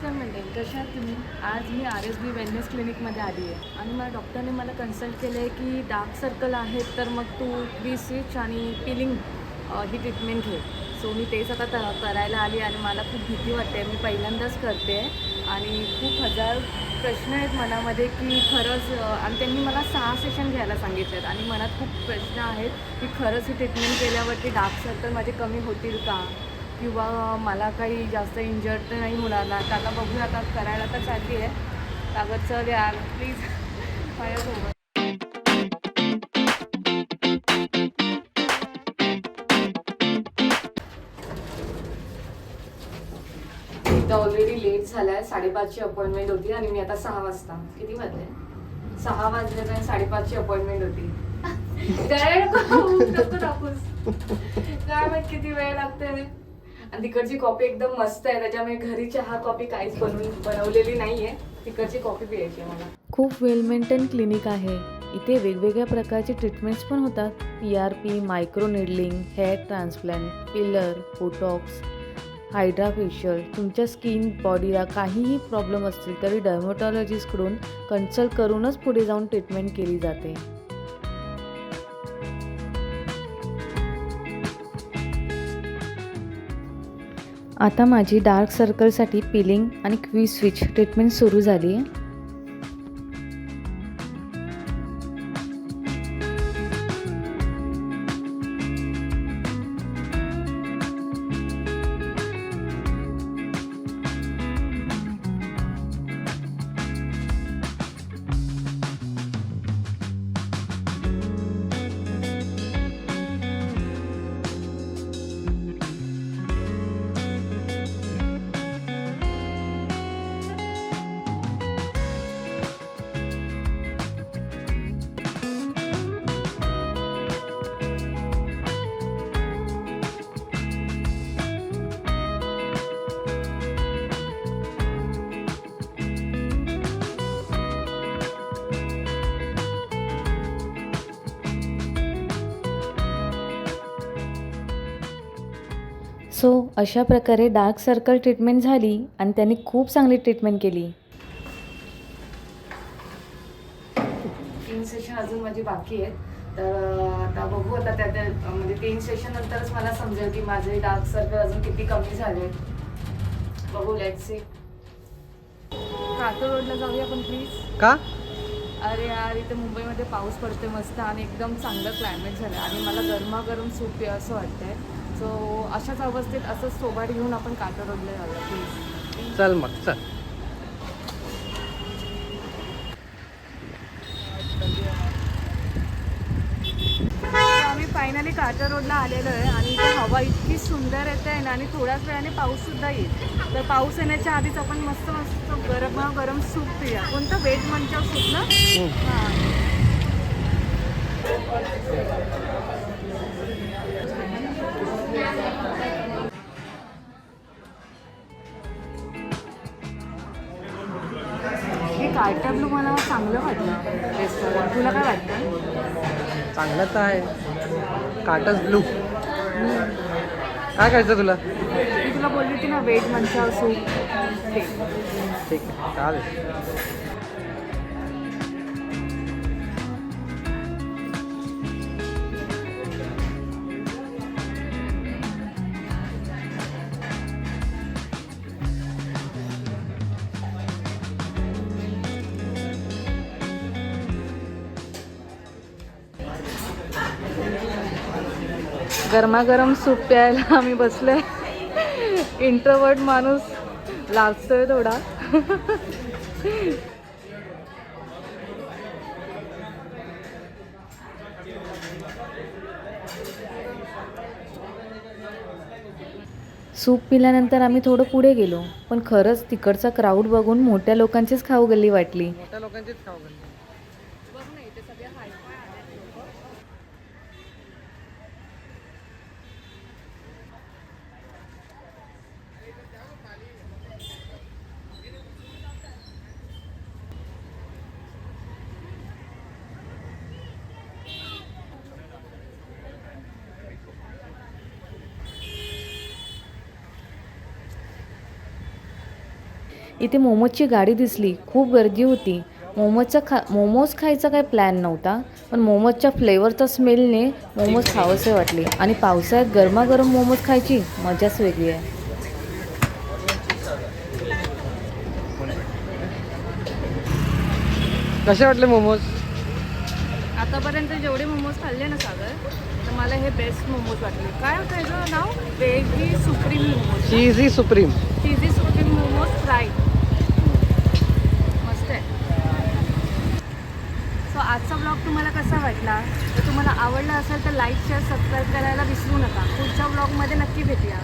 नमस्कार मंडळी, कशा आहात तुम्ही? आज मी RSB वेलनेस क्लिनिकमध्ये आली आहे आणि मला डॉक्टरने मला कन्सल्ट केलं आहे की डार्क सर्कल आहेत तर मग तू स्विच आणि पिलिंग ही ट्रीटमेंट घे. सो मी तेच आता करायला आली आणि मला खूप भीती वाटते. मी पहिल्यांदाच करते आणि खूप हजार प्रश्न आहेत मनामध्ये की खरंच आणि त्यांनी मला 6 सेशन घ्यायला सांगितले आहेत आणि मनात खूप प्रश्न आहेत की खरंच ही ट्रीटमेंट केल्यावरती डार्क सर्कल माझे कमी होतील का? किंवा मला काही जास्त इंजर्ड तर नाही होणार ना. तर आता बघूया, आता करायला तर चालली आहे. अगं चल यार प्लीज माझ्यासोबत. इथं ऑलरेडी लेट झाला आहे. 5:30ची अपॉइंटमेंट होती आणि मी आता 6 वाजता किती वाजले 6 वाजले तर 5:30ची अपॉइंटमेंट होती. काय माहित किती वेळ लागते. आणि तिकडची कॉफी एकदम मस्त आहे, त्याच्यामुळे घरी चहा कॉफी काहीच बनवलेली नाही आहे. तिकडची कॉफी प्यायची मला. खूप वेल मेंटेन क्लिनिक आहे. इथे वेगवेगळ्या प्रकारचे ट्रीटमेंट्स पण होतात. PRP, micro needling, hair transplant, filler, Botox, hydra facial. तुमच्या स्किन बॉडीला काहीही प्रॉब्लेम असतील तरी डर्मॅटॉलॉजिस्टकडून कन्सल्ट करूनच पुढे जाऊन ट्रीटमेंट केली जाते. आता माझी डार्क सर्कलसाठी पिलिंग आणि क्वी स्विच ट्रीटमेंट सुरू झाली आहे. सो अशा प्रकारे डार्क सर्कल ट्रीटमेंट झाली आणि त्यांनी खूप चांगली ट्रीटमेंट केली. 3 सेशन अजून माझी बाकी आहेत. तर आता बघू, आता त्यात म्हणजे 3 सेशन नंतरच मला समजेल की माझे डार्क सर्कल अजून किती कमी झाले. बघू, लेट्स सी. कातळ रोडला जाऊया आपण प्लीज. का? अरे यार, इथे मुंबईमध्ये पाऊस पडते मस्त आणि एकदम चांगलं क्लायमेट झालं आणि मला गरमागरम सूप प्या असं वाटतंय. सो अशाच अवस्थेत असंच सोबाड घेऊन आपण कातळ रोडला जाऊया प्लीज. चल मग चल. आम्ही फायनली कातळ रोडला आलेलो आहे आणि इथे हवा इतकी सुंदर येते आहे ना आणि थोड्याच वेळाने पाऊससुद्धा येईल. तर पाऊस येण्याच्या आधीच आपण मस्त मस्त गरम सूप पिऊया. कोणतं व्हेज मंचाव सूप ना? हां. हे कार्टा ब्लू मला चांगलं वाटलं रेस्टॉरंट. तुला काय वाटतं? चांगलं तर आहे. काटच ब्लू. काय खायचं तुला? मी तुला बोलली होती ना व्हेज मंचाव सूप ते. ठीक आहे, चालेल. गरमागरम सूप प्यायला आम्ही बसलोय. इंट्रोवर्ट माणूस लाजतोय थोडा. सूप पिल्यानंतर आम्ही थोडं पुढे गेलो, पण खरंच तिकडचा क्राऊड बघून मोठ्या लोकांचीच खाऊगल्ली वाटली. मोठ्या लोकांचीच खाऊ घालते. बघ ना, इथे सगळे हायफाय आले लोक. इथे मोमोजची गाडी दिसली, खूप गर्दी होती. मोमोज खायचा काही प्लॅन नव्हता, पण मोमोजच्या फ्लेवरचा स्मेलने मोमोज खावंसे वाटले आणि पावसाळ्यात गरमागरम मोमोज खायची मजाच वेगळी आहे. कसे वाटले मोमोज? आतापर्यंत जेवढे मोमोज खाल्ले ना सागर, तर मला हे बेस्ट मोमोज वाटले. काय होतं याचं नाव? Veggie supreme momos. Cheesy supreme. Cheesy supreme momos fry. मस्त आहे. सो आजचा ब्लॉग तुम्हाला कसा वाटला? तर तुम्हाला आवडला असेल तर लाईक, शेअर, सबस्क्राईब करायला विसरू नका. पुढच्या ब्लॉगमध्ये नक्की भेटूया.